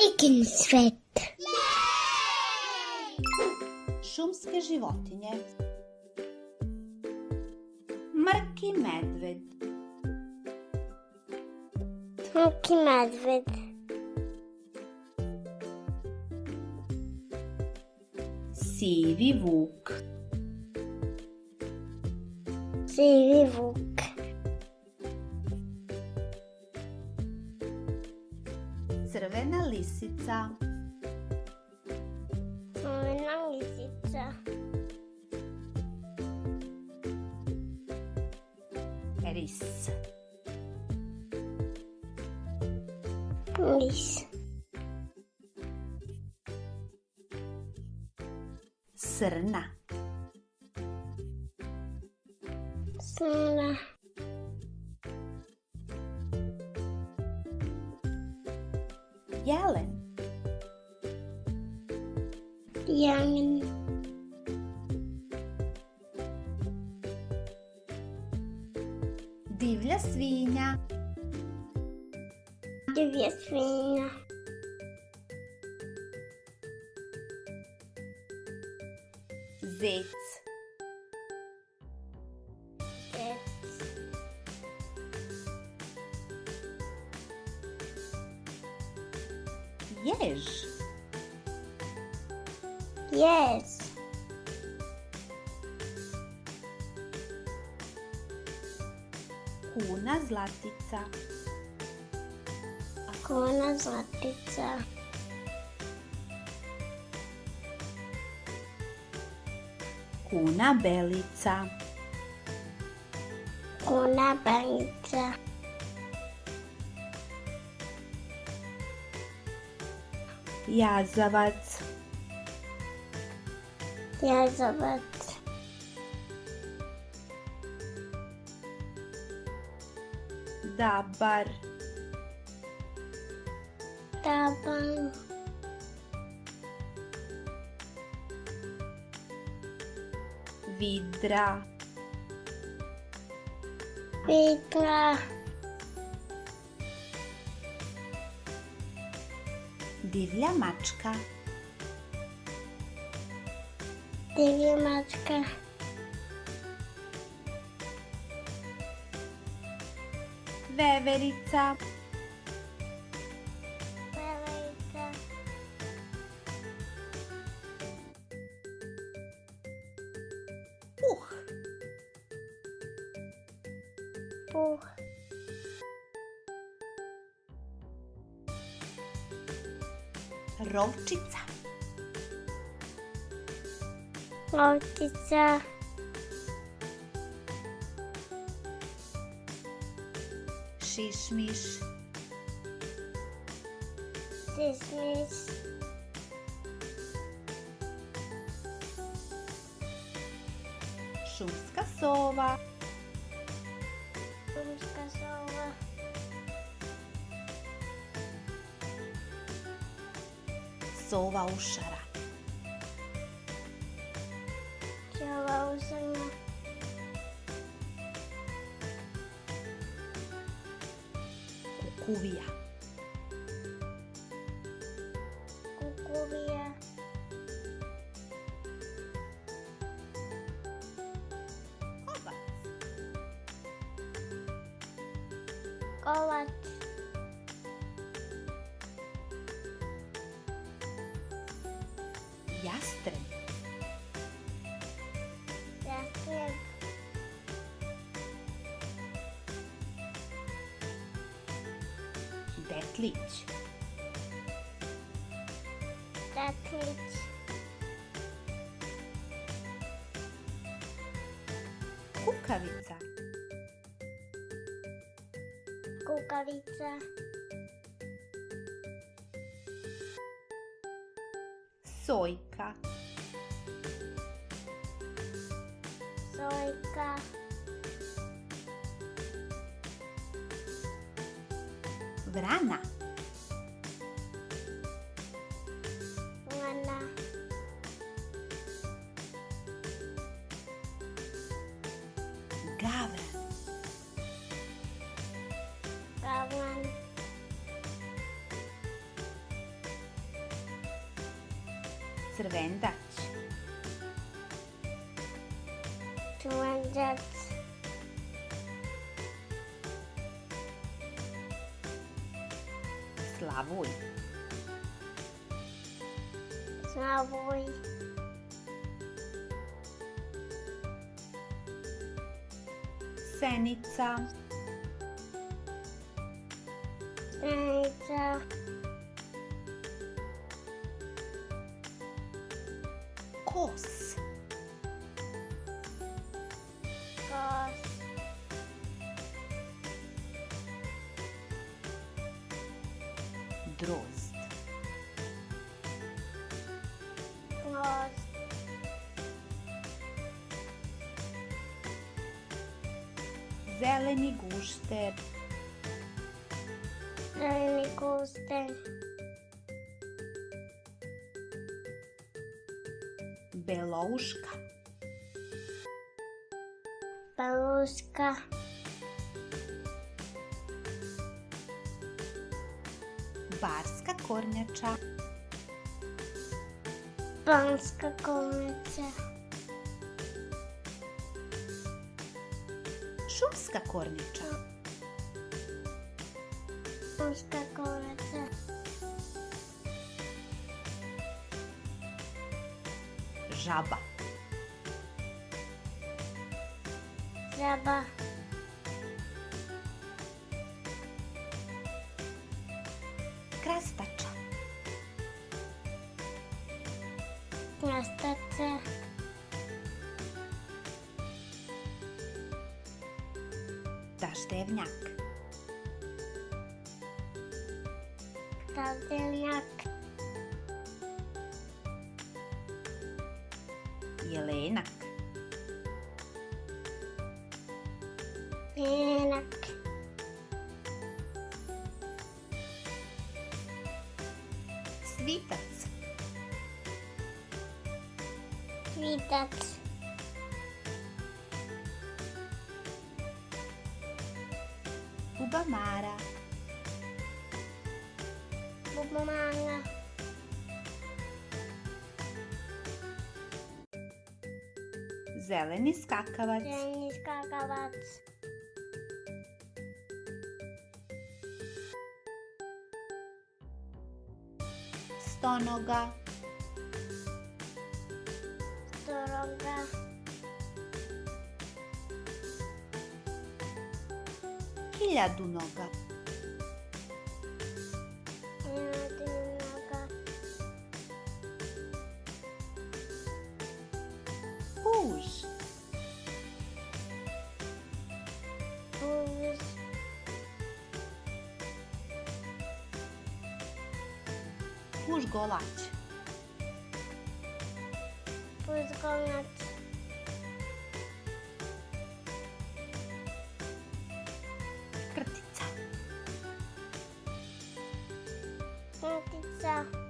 Ikin svet. Šumske životinje. Mrki medved. Mrki medved. Sivi vuk. Sivi vuk. Crvena lisica. Crvena lisica. Ris. Lis. Srna. Srna. Jelen. Jelen. Divlja svinja. Divlja svinja. Zec. Zec. Jež. Jež. Kuna zlatica. Kuna zlatica. Kuna belica. Kuna belica. Jazavac. Jazavac. Dabar. Dabar. Vidra. Vidra. Divlja mačka. Divlja mačka. Veverica. Veverica. Puh. Puh. Rovčica. Rovčica. Šišmiš. Šišmiš. Šumska sova. Šumska sova. Sova ušara. Sova ušara. Kukuvija. Kukuvija. Kovac. Kovac. Jastreb. Jastreb. Detlić. Detlić. Kukavica. Kukavica. Sojka. Sojka. Vrana. Vrana. Gavran. Gavran. Crvendać. Crvendac. Slavuj. Slavuj. Senica. Senica. Kos. Kos. Drozd. Drozd. Zeleni gušter. Zeleni gušter. Belouška. Beluška. Barska kornjača. Banska kornjača. Šumska kornjača. Šumska kornjača. Žaba. Žaba. Krastača. Krastača. Daždevnjak. Daždevnjak. Jelenak. Jelenak. Svitac. Svitac. Bubamara. Bubamara. Zeleni skakavac. Zeleni skakavac. Stonoga. Stonoga. Hiljadunoga. Hiljadunoga. Puž. Puž. Pužgolać. Pužgolać. Krtica. Krtica.